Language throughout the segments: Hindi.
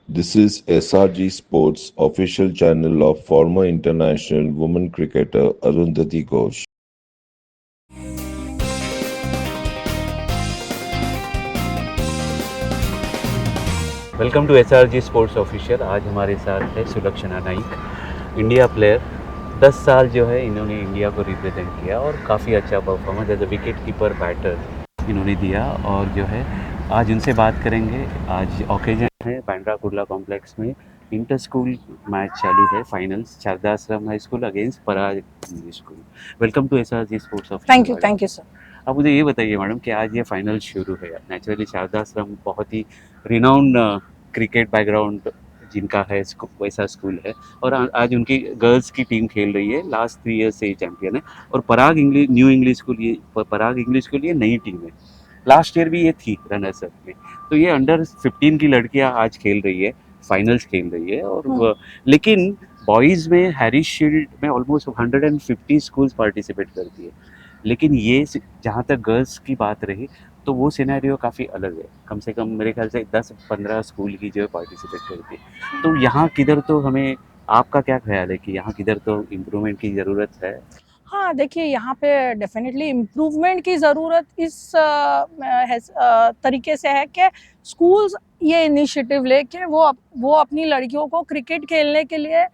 This is SRG Sports official channel of former international women cricketer Arundhati Ghosh. Welcome to SRG sports official. आज हमारे साथ है सुलक्षणा नाइक, इंडिया प्लेयर। 10 साल जो है इन्होंने इंडिया को रिप्रेजेंट किया और काफ़ी अच्छा performance as a wicket keeper batter इन्होंने दिया। और जो है आज उनसे बात करेंगे। आज ओकेजन है बांद्रा कुर्ला कॉम्प्लेक्स में इंटर स्कूल मैच चालू है, finals Shardashram high school against Parag English school. Welcome to SRG sports official. Thank you sir. आप मुझे ये बताइए मैडम कि आज ये फाइनल शुरू है। नेचुरली शारदाश्रम बहुत ही रिनाउंड क्रिकेट बैकग्राउंड जिनका है, वैसा स्कूल है। और आज उनकी गर्ल्स की टीम खेल रही है, लास्ट 3 ईयर्स से ही चैंपियन है। और पराग इंग्लिश न्यू इंग्लिश स्कूल, ये पराग इंग्लिश स्कूल ये नई टीम है। लास्ट ईयर भी ये थी रनर्स अप में। तो ये अंडर 15 की लड़कियां आज खेल रही है, फाइनल्स खेल रही है। और लेकिन बॉयज़ में हैरिस शील्ड में ऑलमोस्ट 150 स्कूल्स पार्टिसिपेट करती है। लेकिन ये जहाँ तक गर्ल्स की बात रही तो वो सिनेरियो काफ़ी अलग है। कम से कम मेरे ख्याल से 10-15 स्कूल की जो है पार्टिसिपेट करती है। तो यहाँ किधर तो हमें, आपका क्या ख्याल है कि यहाँ किधर तो इम्प्रूवमेंट की ज़रूरत है? हाँ, देखिए यहाँ पे डेफ़िनेटली इम्प्रूवमेंट की ज़रूरत इस तरीके से है कि स्कूल्स ये इनिशिएटिव लेके वो अपनी लड़कियों को क्रिकेट खेलने के लिए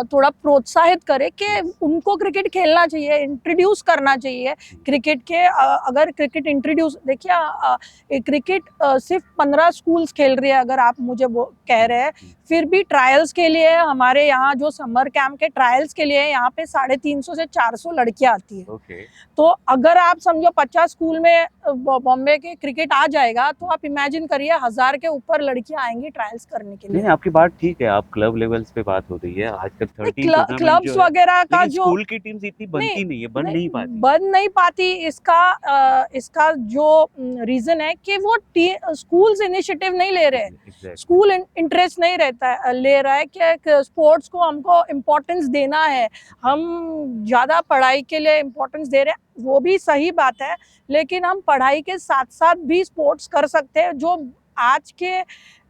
थोड़ा प्रोत्साहित करे कि उनको क्रिकेट खेलना चाहिए, इंट्रोड्यूस करना चाहिए क्रिकेट के। अगर क्रिकेट इंट्रोड्यूस देखिए, क्रिकेट सिर्फ 15 स्कूल्स खेल रही है, अगर आप मुझे वो कह रहे हैं। फिर भी ट्रायल्स के लिए हमारे यहाँ जो समर कैंप के ट्रायल्स के लिए यहाँ पे 350 से 400 लड़कियां आती है। ओके। तो अगर आप समझो 50 स्कूल में बॉम्बे के क्रिकेट आ जाएगा, तो आप इमेजिन करिए 1000 के ऊपर लड़कियां आएंगी ट्रायल्स करने के लिए। नहीं, आपकी बात ठीक है। आप क्लब लेवल्स पे बात हो रही है। आजकल 13 टूर्नामेंट क्लब्स जो है, वगैरह का लेकिन जो स्कूल की टीम्स इतनी नहीं बनती नहीं है, बन नहीं पाती। बन नहीं पाती। इसका जो रीजन है कि वो स्कूल्स इनिशिएटिव नहीं ले रहे। एग्जैक्टली। स्कूल इंटरेस्ट नहीं रहता है, ले रहा है कि स्पोर्ट्स को हमको इम्पोर्टेंस देना है, हम ज़्यादा पढ़ाई के लिए इम्पोर्टेंस दे रहे हैं। वो भी सही बात है, लेकिन हम पढ़ाई के साथ साथ भी स्पोर्ट्स कर सकते हैं, जो आज के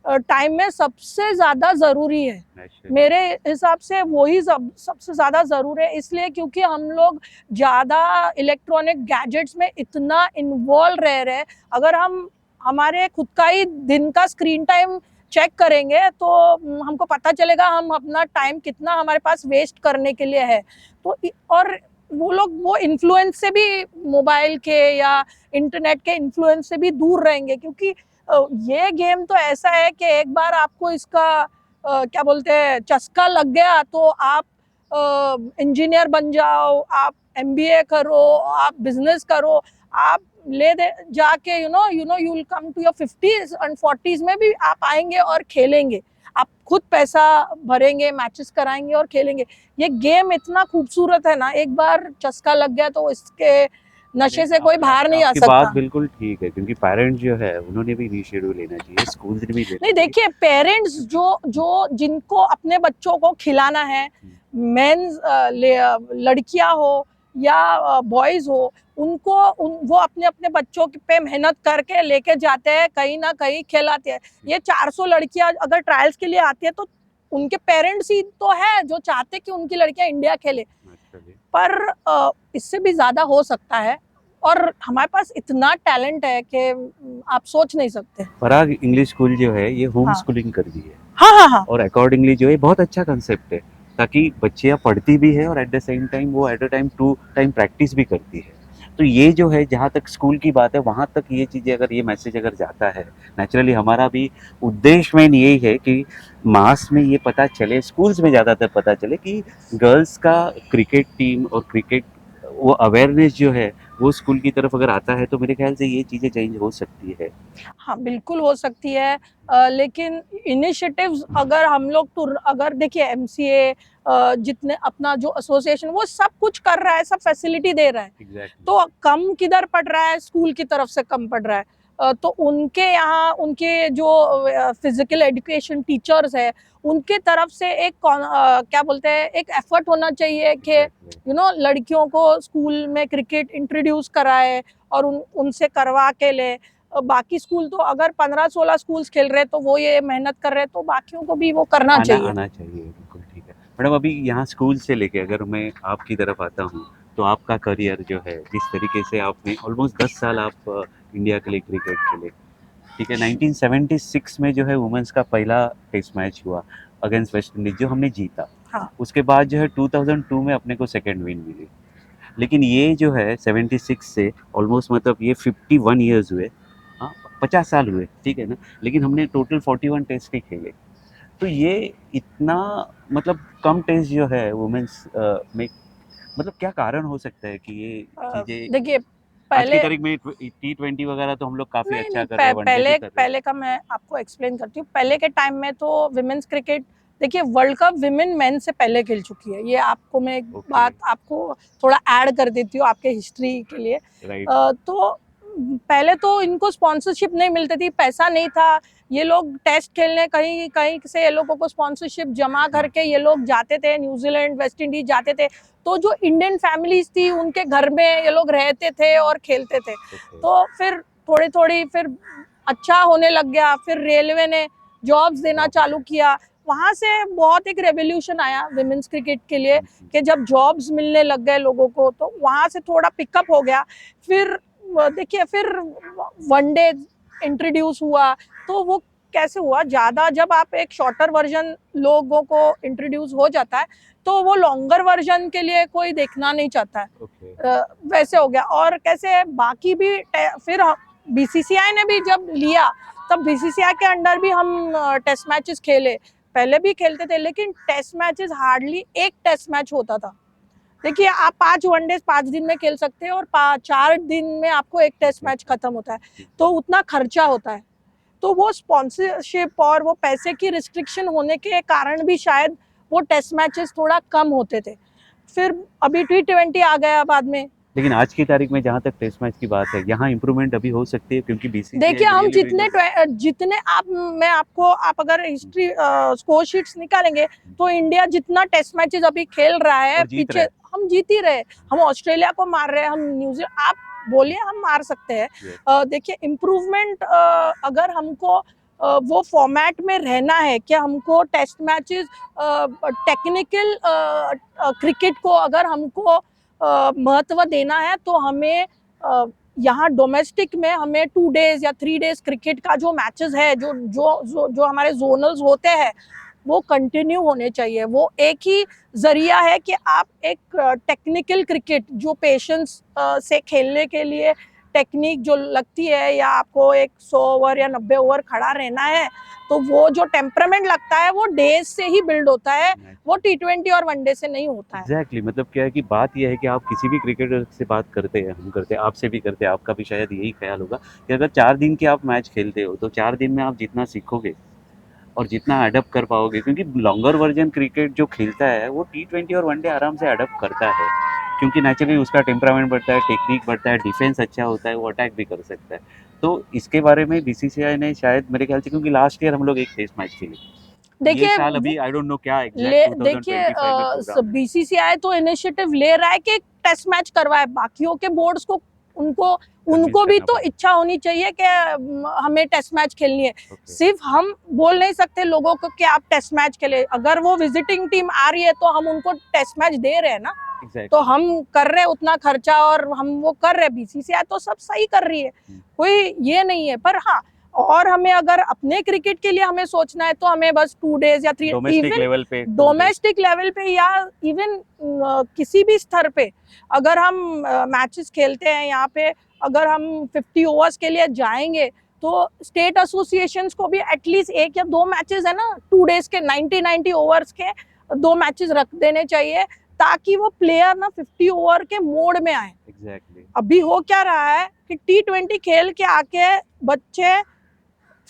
टाइम में सबसे ज़्यादा ज़रूरी है। मेरे हिसाब से वही सबसे ज़्यादा ज़रूरी है, इसलिए क्योंकि हम लोग ज़्यादा इलेक्ट्रॉनिक गैजेट्स में इतना इन्वॉल्व रह रहे हैं। अगर हम हमारे खुद का ही दिन का स्क्रीन टाइम चेक करेंगे तो हमको पता चलेगा हम अपना टाइम कितना हमारे पास वेस्ट करने के लिए है। तो और वो लोग वो इन्फ्लुएंस से भी, मोबाइल के या इंटरनेट के इन्फ्लुएंस से भी दूर रहेंगे, क्योंकि ये गेम तो ऐसा है कि एक बार आपको इसका क्या बोलते हैं चस्का लग गया तो आप इंजीनियर बन जाओ, आप एमबीए करो, आप बिजनेस करो, आप ले दे जाके you will come to your 50s and 40s में भी आप आएंगे और खेलेंगे। आप खुद पैसा भरेंगे, मैचेस कराएंगे और खेलेंगे। ये गेम इतना खूबसूरत है ना, एक बार चस्का लग गया तो इसके नशे से कोई बाहर नहीं आ आपकी बात सकता। बिल्कुल ठीक है, क्योंकि पेरेंट्स जो है उन्होंने भी इनिशिएटिव लेना चाहिए, स्कूल्स ने भी लेना नहीं, चाहिए। देखिए पेरेंट्स जो जो जिनको अपने बच्चों को खिलाना है, मेंस लड़कियां हो या बॉयज हो, वो अपने अपने बच्चों पे मेहनत करके लेके जाते हैं, कहीं ना कहीं खिलाते हैं। ये 400 लड़कियां अगर ट्रायल्स के लिए आती है तो उनके पेरेंट्स ही तो है जो चाहते कि उनकी लड़कियां इंडिया खेले। पर इससे भी ज्यादा हो सकता है, और हमारे पास इतना टैलेंट है कि आप सोच नहीं सकते। पराग इंग्लिश स्कूल जो है ये होम हाँ स्कूलिंग कर दी है। हाँ हाँ हाँ। और अकॉर्डिंगली जो है बहुत अच्छा कंसेप्ट है, ताकि बच्चियां पढ़ती भी है और एट द सेम टाइम वो at a time to time practice भी करती है। तो ये जो है, जहाँ तक स्कूल की बात है वहाँ तक ये चीज़ें, अगर ये मैसेज अगर जाता है, नेचुरली हमारा भी उद्देश्य में यही है कि मास में ये पता चले, स्कूल्स में ज़्यादातर पता चले कि गर्ल्स का क्रिकेट टीम और क्रिकेट, वो अवेयरनेस जो है वो स्कूल की तरफ अगर आता है तो मेरे ख्याल से ये चीज़ें चेंज हो सकती है। हाँ, बिल्कुल हो सकती है। लेकिन इनिशिएटिव्स अगर हम लोग तो, अगर देखिए एमसीए जितने अपना जो एसोसिएशन वो सब कुछ कर रहा है, सब फैसिलिटी दे रहा है। एग्जैक्टली। तो कम किधर पड़ रहा है, स्कूल की तरफ से कम पड़ रहा है। तो उनके यहाँ उनके जो फिजिकल एजुकेशन टीचर्स है, उनके तरफ से एक क्या बोलते हैं, एक एफर्ट होना चाहिए कि लड़कियों को स्कूल में क्रिकेट इंट्रोड्यूस कराए और उनसे करवा के ले। बाकी स्कूल तो अगर 15-16 स्कूल्स खेल रहे तो वो ये मेहनत कर रहे तो बाकियों को भी वो करना आना चाहिए। आना चाहिए, बिल्कुल ठीक है। मैडम अभी यहाँ स्कूल से लेके अगर मैं आपकी तरफ आता हूँ, तो आपका करियर जो है, जिस तरीके से आपने ऑलमोस्ट 10 साल आप इंडिया के लिए क्रिकेट खेले, ठीक है। 1976 में जो है वुमेन्स का पहला टेस्ट मैच हुआ अगेंस्ट वेस्ट इंडीज, जो हमने जीता। हाँ। उसके बाद जो है 2002 में अपने को सेकंड विन मिली। लेकिन ये जो है 76 से ऑलमोस्ट मतलब ये 51 ईयर्स हुए, हाँ 50 साल हुए, ठीक है ना। लेकिन हमने टोटल 41 टेस्ट ही खेले। तो ये इतना मतलब कम टेस्ट जो है वुमेन्स में, मतलब क्या कारण हो सकता है कि ये चीज़ें देखिए आज की पहले तारीख में T20 वगैरह तो हम लोग काफ़ी नहीं अच्छा नहीं कर रहे हैं, वनडे भी कर रहे हैं। पहले का मैं आपको एक्सप्लेन करती हूँ। पहले के टाइम में तो विमेंस क्रिकेट, देखिए वर्ल्ड कप विमेन मेन से पहले खेल चुकी है। ये आपको मैं एक ओके। बात आपको थोड़ा ऐड कर देती हूँ आपके हिस्ट्री के लिए। राइट। तो पहले तो इनको स्पॉन्सरशिप नहीं मिलती थी, पैसा नहीं था। ये लोग टेस्ट खेलने कहीं कहीं से ये लोगों को स्पॉन्सरशिप जमा करके ये लोग जाते थे, न्यूजीलैंड वेस्ट इंडीज जाते थे। तो जो इंडियन फैमिलीज थी उनके घर में ये लोग रहते थे और खेलते थे। तो फिर थोड़ी थोड़ी फिर अच्छा होने लग गया। फिर रेलवे ने जॉब्स देना चालू किया। वहाँ से बहुत एक रेवोल्यूशन आया विमेंस क्रिकेट के लिए कि जब जॉब्स मिलने लग गए लोगों को, तो वहाँ से थोड़ा पिकअप हो गया। फिर देखिए फिर वनडे इंट्रोड्यूस हुआ। तो वो कैसे हुआ, ज़्यादा जब आप एक शॉर्टर वर्जन लोगों को इंट्रोड्यूस हो जाता है तो वो लॉन्गर वर्जन के लिए कोई देखना नहीं चाहता है। वैसे हो गया। और कैसे बाकी भी फिर बीसीसीआई ने भी जब लिया तब बीसीसीआई के अंडर भी हम टेस्ट मैचेस खेले। पहले भी खेलते थे लेकिन टेस्ट मैचेस हार्डली एक टेस्ट मैच होता था। देखिए आप 5 वनडे 5 दिन में खेल सकते हैं और 4 दिन में आपको एक टेस्ट मैच खत्म होता है। तो उतना खर्चा होता है। तो वो स्पॉन्सरशिप और वो पैसे की रिस्ट्रिक्शन होने के कारण भी शायद वो टेस्ट मैचेस थोड़ा कम होते थे। फिर अभी T20 आ गया बाद में। लेकिन आज की तारीख में जहाँ तक टेस्ट मैच की बात है, यहाँ इम्प्रूवमेंट अभी हो सकती है क्योंकि बीसीसीआई देखिए हम really जितने आप अगर हिस्ट्री स्कोर शीट्स निकालेंगे तो इंडिया जितना टेस्ट मैचेस अभी खेल रहा है और जीत पीछे रहा है। हम जीत ही रहे। हम ऑस्ट्रेलिया को मार रहे हैं, हम न्यूजीलैंड, आप बोलिए हम मार सकते हैं। Yes. देखिए इम्प्रूवमेंट अगर हमको वो फॉर्मेट में रहना है कि हमको टेस्ट मैचेस टेक्निकल क्रिकेट को अगर हमको महत्व देना है तो हमें यहाँ डोमेस्टिक में हमें 2 डेज या 3 डेज क्रिकेट का जो मैचेस है, जो हमारे जोनल्स होते हैं वो कंटिन्यू होने चाहिए। वो एक ही जरिया है कि आप एक टेक्निकल क्रिकेट जो पेशेंस से खेलने के लिए टेक्निक जो लगती है, या आपको एक 100 ओवर या 90 ओवर खड़ा रहना है, तो वो जो टेम्परामेंट लगता है वो डेज से ही बिल्ड होता है, वो T20 और वनडे से नहीं होता है। एग्जैक्टली मतलब क्या है कि बात यह है कि आप किसी भी क्रिकेटर से बात करते हैं, हम करते हैं, आपसे भी करते हैं, आपका भी शायद यही ख्याल होगा कि अगर 4 दिन के आप मैच खेलते हो तो 4 दिन में आप जितना सीखोगे और जितना अडप्ट कर पाओगे, क्योंकि लॉन्गर वर्जन क्रिकेट जो खेलता है वो T20 और वनडे आराम से अडप्ट करता है, क्योंकि नेचुरली उसका टेम्परामेंट बढ़ता है, टेक्निक बढ़ता है, डिफेंस अच्छा होता है, वो अटैक भी कर सकता है। तो इसके बारे में बीसीसीआई ने शायद मेरे ख्याल से, क्योंकि लास्ट ईयर हम लोग एक टेस्ट मैच खेले, ये देखिए साल अभी आई डोंट नो क्या एग्जैक्ट 2025 में प्रोग्राम है। बीसीसीआई तो इनिशिएटिव ले रहा है कि टेस्ट मैच करवाए। बाकियों के बोर्ड्स को उनको भी तो इच्छा होनी चाहिए कि हमें टेस्ट मैच खेलनी है। सिर्फ हम बोल नहीं सकते लोगों को कि आप टेस्ट मैच खेले। अगर वो विजिटिंग टीम आ रही है तो हम उनको टेस्ट मैच दे रहे हैं ना। तो हम कर रहे हैं उतना खर्चा और हम वो कर रहे हैं। बीसीसीआई तो सब सही कर रही है, कोई ये नहीं है। पर हाँ, और हमें अगर अपने क्रिकेट के लिए हमें सोचना है तो हमें बस 2 डेज या 3 डोमेस्टिक लेवल पे या इवन किसी भी स्तर पे अगर हम मैचेस खेलते हैं यहाँ पे, अगर हम 50 ओवर्स के लिए जाएंगे तो स्टेट एसोसिएशंस को भी एटलीस्ट 1 या 2 मैचेस है ना 2 डेज के 90 ओवर्स के 2 मैचेस रख देने चाहिए, ताकि वो प्लेयर ना 50 ओवर के मोड में आए। एग्जैक्टली। अभी हो क्या रहा है कि T20 खेल के आके बच्चे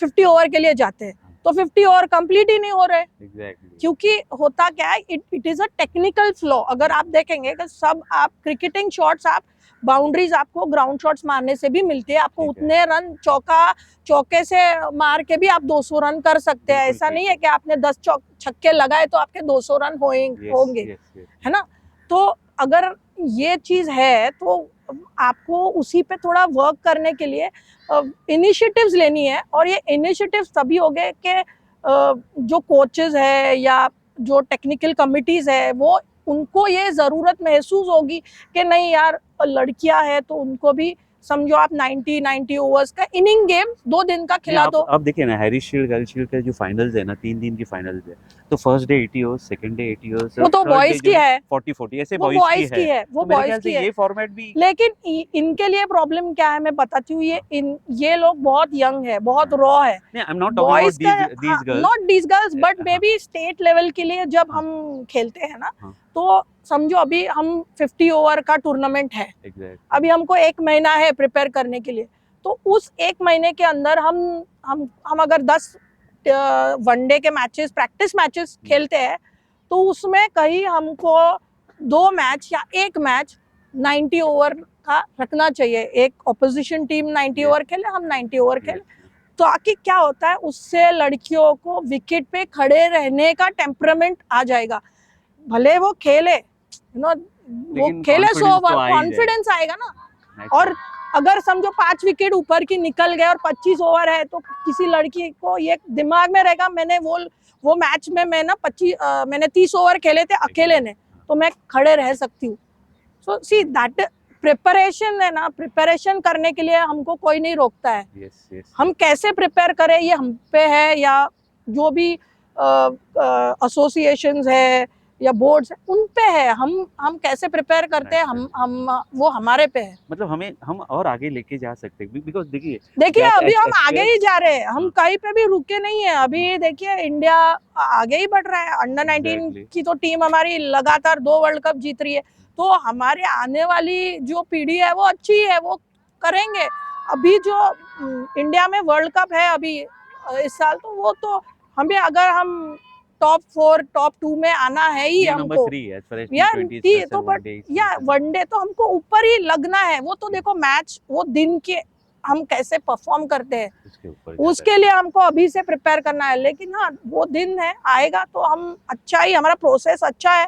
50 ओवर के लिए जाते हैं तो 50 ओवर कंप्लीट ही नहीं हो रहे। क्योंकि होता क्या है, it is a technical flaw. अगर आप देखेंगे कि सब आप क्रिकेटिंग शॉट्स, आप बाउंड्रीज आपको ग्राउंड शॉट्स मारने से भी मिलती है। आपको उतने रन चौके से मार के भी आप 200 रन कर सकते हैं। ऐसा नहीं है कि आपने 10 छक्के लगाए तो आपके 200 रन होंगे, है ना। तो अगर ये चीज है तो आपको उसी पे थोड़ा वर्क करने के लिए इनिशिएटिव्स लेनी है। और ये इनिशिएटिव्स तभी होंगे कि जो कोचेस है या जो टेक्निकल कमिटीज़ है वो उनको ये ज़रूरत महसूस होगी कि नहीं यार लड़कियां हैं तो उनको भी समझो आप 90 ओवर्स का इनिंग गेम 2 दिन का खिला दो। आप देखिए ना, हैरिस शील्ड, गर्ल शील्ड के जो फाइनल्स है ना, 3 दिन की फाइनल्स है, तो first day 80 overs, second day 80 overs, वो तो बॉयज की है, 40 ऐसे वो बॉयज की है, वो बॉयज की है। ये फॉर्मेट भी, लेकिन इनके लिए प्रॉब्लम क्या है मैं बताती हूँ। ये लोग बहुत यंग है, बहुत रॉ है। I am not talking about these girls, not these girls, but may be state level के लिए जब हम खेलते हैं ना, तो समझो अभी हम 50 ओवर का टूर्नामेंट है, अभी हमको 1 महीना है प्रिपेयर करने के लिए। तो उस 1 महीने के अंदर हम अगर 10 वनडे के मैचेस, प्रैक्टिस मैचेस खेलते हैं, तो उसमें कहीं हमको 2 मैच या 1 मैच 90 ओवर का रखना चाहिए। एक ऑपोजिशन टीम 90 ओवर खेले, हम 90 ओवर खेले, तो आखिर क्या होता है उससे लड़कियों को विकेट पे खड़े रहने का टेम्परामेंट आ जाएगा। भले वो खेले, वो खेले, सो कॉन्फिडेंस आएगा ना। और अगर समझो 5 विकेट ऊपर की निकल गए और 25 ओवर है, तो किसी लड़की को ये दिमाग में रहेगा मैंने वो मैच में मैंने 30 ओवर खेले थे अकेले ने, तो मैं खड़े रह सकती हूँ। सो सी दैट प्रिपरेशन है ना, प्रिपरेशन करने के लिए हमको कोई नहीं रोकता है। हम कैसे प्रिपेयर करें ये हम पे है, या जो भी एसोसिएशंस है या बोर्ड्स है उन पे है। हम कैसे प्रिपेयर करते हैं, हम वो हमारे पे है। मतलब हम और आगे लेके जा सकते हैं, बिकॉज देखिए अभी हम आगे ही जा रहे हैं, हम कहीं पे भी रुके नहीं है। अभी देखिए इंडिया आगे ही बढ़ रहा है। अंडर 19 की तो टीम हमारी लगातार 2 वर्ल्ड कप जीत रही है, तो हमारे आने वाली जो पीढ़ी है वो अच्छी है, वो करेंगे। अभी जो इंडिया में वर्ल्ड कप है अभी इस साल, तो वो तो हमें, अगर हम टॉप 4 टॉप 2 में आना है ही हमको, तो बट या वनडे तो हमको ऊपर ही लगना है। वो तो देखो मैच, वो दिन के हम कैसे परफॉर्म करते हैं उसके लिए हमको अभी से प्रिपेयर करना है। लेकिन हाँ, वो दिन है, आएगा तो हम अच्छा ही, हमारा प्रोसेस अच्छा है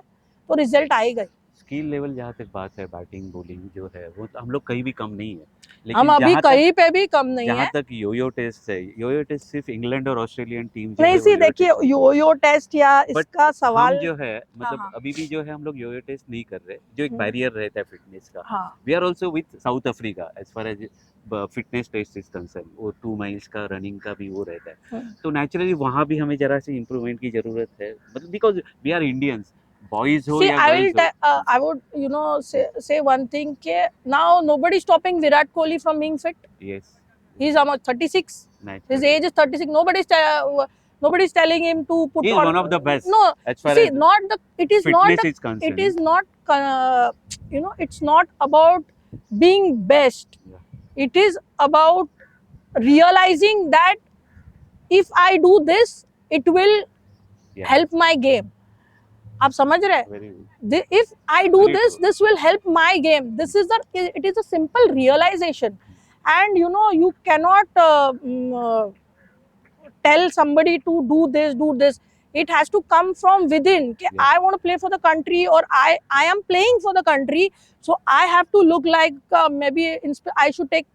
तो रिजल्ट आएगा। स्किल लेवल जहाँ तक बात है, बैटिंग बॉलिंग जो है वो हम लोग कहीं भी कम नहीं है, लेकिन हम अभी कहीं पे भी कम नहीं है। जहाँ तक योयो टेस्ट है, योयो टेस्ट सिर्फ इंग्लैंड और ऑस्ट्रेलियन टीम नहीं, सी देखिए योयो टेस्ट या इसका सवाल जो है, मतलब अभी भी जो है हम लोग योयो टेस्ट नहीं कर रहे, जो एक बैरियर रहता है फिटनेस का। We are also with South Africa as far as fitness test is concern, वो 2 माइल्स का रनिंग का भी वो रहता है। तो नेचुरली वहाँ भी हमें जरा सी इम्प्रूवमेंट की जरूरत है, मतलब because we are Indians, boys ho ya girls ho. I would say one thing, ke now nobody stopping Virat Kohli from being fit. Yes, he's almost 36. His age is 36. Nobody's telling him to put he's on. One of the best. No, as far see, as not the, it is not the, is concerned. it is not it's not about being best. It is about realizing that if I do this, it will help my game. आप समझ रहे? If I do this, this will help my game. It is a simple realization, and you cannot tell somebody to do this. It has to come from within. I want to play for the country, or I am playing for the country, so I have to look like maybe I should take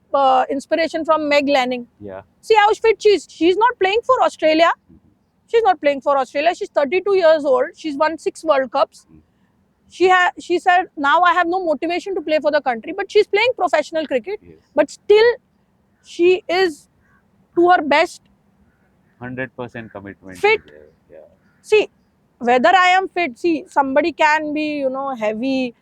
inspiration from Meg Lanning. See how fit she is. She's not playing for Australia. She's not playing for Australia. She's 32 years old. She's won 6 World Cups. She said, now I have no motivation to play for the country, but she's playing professional cricket. But still, she is to her best. 100% commitment. Fit. See, whether I am fit, somebody can be, heavy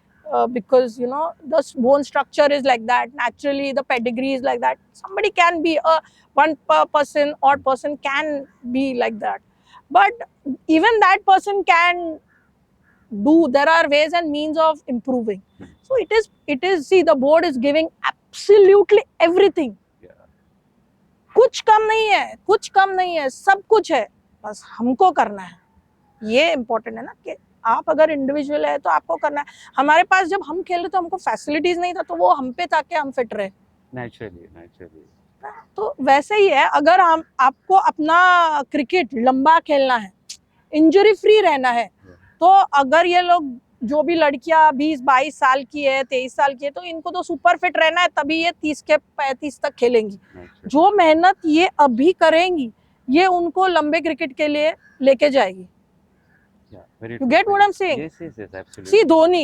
because, the bone structure is like that. Naturally, the pedigree is like that. Somebody can be odd person can be like that. But even that person can do, there are ways and means of improving. So it is, see, the board is giving absolutely everything. कुछ कम नहीं है, सब कुछ है, बस हमको करना है। ये इम्पोर्टेंट है ना, कि आप अगर इंडिविजुअल है तो आपको करना है। हमारे पास जब हम खेल रहे तो हमको फैसिलिटीज नहीं था, तो वो हम पे था कि हम फिट रहे। नेचुरली तो वैसे ही है, अगर आपको अपना क्रिकेट लंबा खेलना है, इंजरी फ्री रहना है, तो अगर ये लोग जो भी लड़कियां 20-22 साल की है, 23 साल की है, तो इनको तो सुपर फिट रहना है, तभी ये 30 के 35 तक खेलेंगी। जो मेहनत ये अभी करेंगी, ये उनको लंबे क्रिकेट के लिए लेके जाएगी। You get what I'm saying? Yes, yes, yes, absolutely. See Dhoni,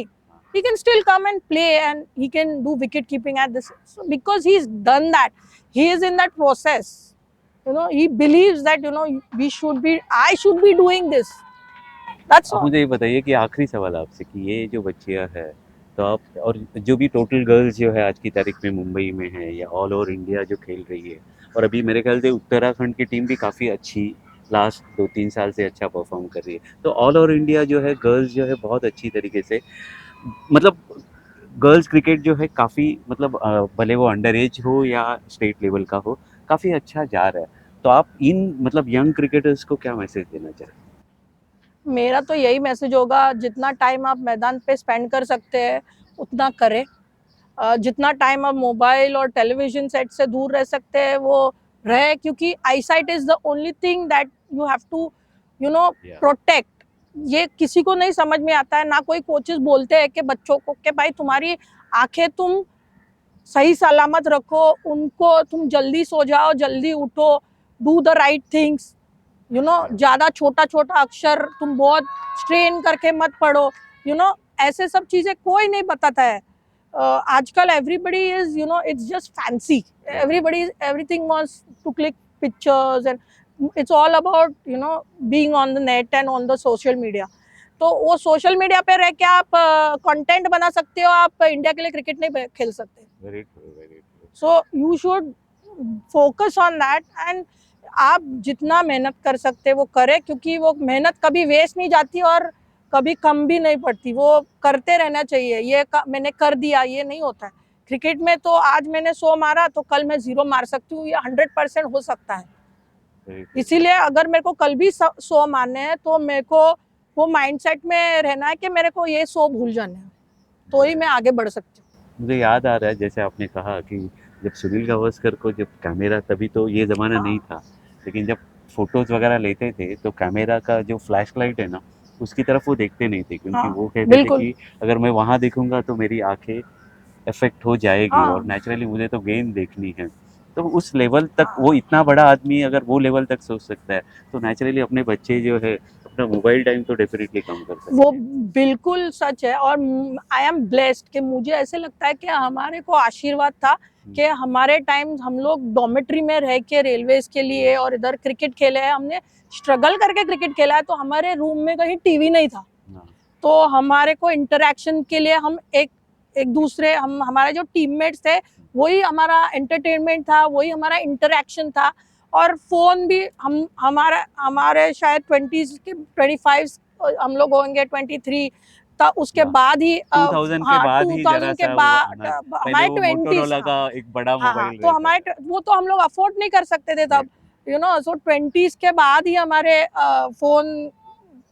he can still come and play and he can do wicket keeping at this, so because he's done that. He is in that process. You know, he believes that, you know, I should be doing this. That's अब all. मुझे ये बताइए कि आखिरी सवाल आपसे कि ये जो बच्चियां है, तो आप और जो भी टोटल गर्ल्स जो है आज की तारीख में मुंबई में है या ऑल ओवर इंडिया जो खेल रही है, और अभी मेरे ख्याल से उत्तराखंड की टीम भी काफ़ी अच्छी लास्ट 2-3 साल से अच्छा परफॉर्म कर रही है, तो ऑल ओवर इंडिया जो है गर्ल्स जो है बहुत अच्छी तरीके से, मतलब गर्ल्स क्रिकेट जो है काफ़ी, मतलब भले वो अंडर एज हो या स्टेट लेवल का हो, काफ़ी अच्छा जा रहा है। तो आप इन मतलब यंग क्रिकेटर्स को क्या मैसेज देना चाहें? मेरा तो यही मैसेज होगा, जितना टाइम आप मैदान पे स्पेंड कर सकते हैं उतना करें। जितना टाइम आप मोबाइल और टेलीविजन सेट से दूर रह सकते हैं वो रहे, क्योंकि eyesight is the only thing that you have to protect. ये किसी को नहीं समझ में आता है, ना कोई कोचेस बोलते हैं कि बच्चों को कि भाई तुम्हारी आंखें तुम सही सलामत रखो, उनको तुम जल्दी सो जाओ, जल्दी उठो, डू द राइट थिंग्स। ज़्यादा छोटा छोटा अक्षर तुम बहुत स्ट्रेन करके मत पढ़ो। ऐसे सब चीज़ें कोई नहीं बताता है। आजकल everybody is it's just fancy, everything wants to click pictures and it's all about being on the net and on the social media. तो वो सोशल मीडिया पे रह के आप कंटेंट बना सकते हो, आप इंडिया के लिए क्रिकेट नहीं खेल सकते। Very true, very true. So you should focus on that and आप जितना मेहनत कर सकते वो करें, क्योंकि वो मेहनत कभी वेस्ट नहीं जाती और कभी कम भी नहीं पड़ती। वो करते रहना चाहिए। ये मैंने कर दिया, ये नहीं होता है। क्रिकेट में तो आज मैंने 100 मारा तो कल मैं 0 मार सकती हूँ, ये 100% हो सकता है। इसीलिए अगर मेरे को कल भी 100 मारने हैं तो मेरे को वो माइंडसेट में रहना है कि मेरे को ये 100 भूल जाने हैं, तो ही मैं आगे बढ़ सकती हूँ। मुझे याद आ रहा है, जैसे आपने कहा कि जब सुनील गावस्कर को जब कैमरा, तभी तो ये ज़माना नहीं था, लेकिन जब फोटोज वगैरह लेते थे तो कैमरा का जो फ्लैश लाइट है ना, उसकी तरफ वो देखते नहीं थे, क्योंकि वो कहते थे कि अगर मैं वहाँ देखूंगा तो मेरी आंखें इफेक्ट हो जाएगी और नेचुरली मुझे तो गेम देखनी है। तो उस लेवल तक वो इतना बड़ा आदमी अगर वो लेवल तक सोच सकता है, तो नेचुरली अपने बच्चे जो है अपना मोबाइल टाइम तो डेफिनेटली कम कर सकते हैं। वो बिल्कुल सच है। और आई एम ब्लेस्ड कि मुझे ऐसे लगता है कि हमारे को आशीर्वाद था कि हमारे टाइम हम लोग डॉर्मेट्री में रह के रेलवेज के लिए और इधर क्रिकेट खेले हैं, हमने स्ट्रगल करके क्रिकेट खेला है। तो हमारे रूम में कहीं टीवी नहीं था, तो हमारे को इंटरेक्शन के लिए हम एक दूसरे हमारे जो टीममेट्स थे वही हमारा एंटरटेनमेंट था, वही हमारा इंटरेक्शन था। और फोन भी हमारे शायद 20s के 25 हम लोग होंगे 23 तब उसके बाद ही 2000 के बाद ही हमारे 20s का एक बड़ा मोबाइल तो हमारे वो तो हम लोग अफोर्ड नहीं कर सकते थे तब, सो 20s के बाद ही हमारे फोन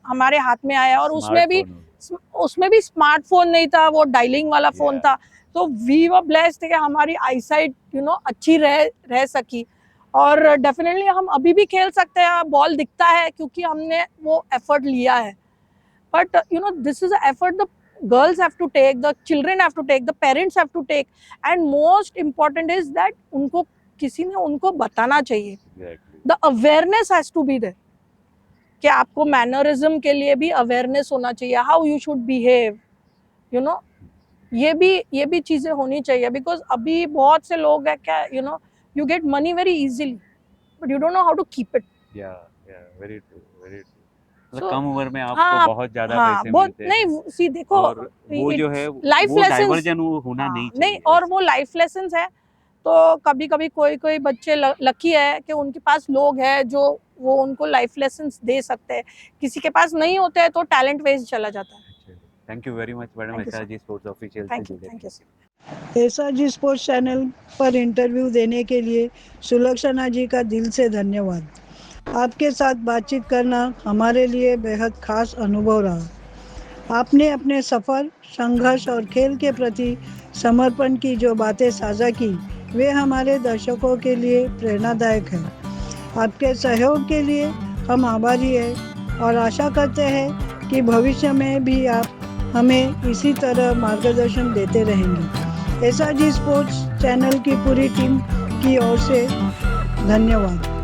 हमारे हाथ में आया। और उसमें भी स्मार्टफोन नहीं था, वो डायलिंग वाला फोन था। तो वी वर ब्लेस्ड कि हमारी आईसाइट अच्छी रह सकी। और डेफिनेटली हम अभी भी खेल सकते हैं, बॉल दिखता है क्योंकि हमने वो एफर्ट लिया है। But this is effort the girls have to take, the children have to take, the parents have to take, and most important is that उनको किसी ने उनको बताना चाहिए। The awareness has to be there कि आपको मैनरिज्म के लिए भी अवेयरनेस होना चाहिए, हाउ यू शुड बिहेव, ये भी चीजें होनी चाहिए। बिकॉज अभी बहुत से लोग हैं क्या, you get money very easily but you don't know how to keep it. Very true, very true. मतलब कम उम्र में आपको बहुत ज्यादा पैसे मिलते हैं। नहीं सी देखो, वो जो है लाइफ वो डाइवर्जन होना नहीं चाहिए। नहीं, और वो लाइफ लेसन्स है। तो कभी कभी कोई बच्चे लकी है कि उनके पास लोग हैं जो वो उनको लाइफ लेसन्स दे सकते हैं। किसी के पास नहीं होते हैं तो टैलेंट वेस्ट चला जाता है। Thank you very much madam, SRG sports official से जुड़े। Thank you. SRG sports channel पर इंटरव्यू देने के लिए सुलक्षणा जी का दिल से धन्यवाद। आपके साथ बातचीत करना हमारे लिए बेहद खास अनुभव रहा। आपने अपने सफ़र, संघर्ष और खेल के प्रति समर्पण की जो बातें साझा की वे हमारे दर्शकों के लिए प्रेरणादायक है। आपके सहयोग के लिए हम आभारी हैं और आशा करते हैं कि भविष्य में भी आप हमें इसी तरह मार्गदर्शन देते रहेंगे। SRG स्पोर्ट्स चैनल की पूरी टीम की ओर से धन्यवाद।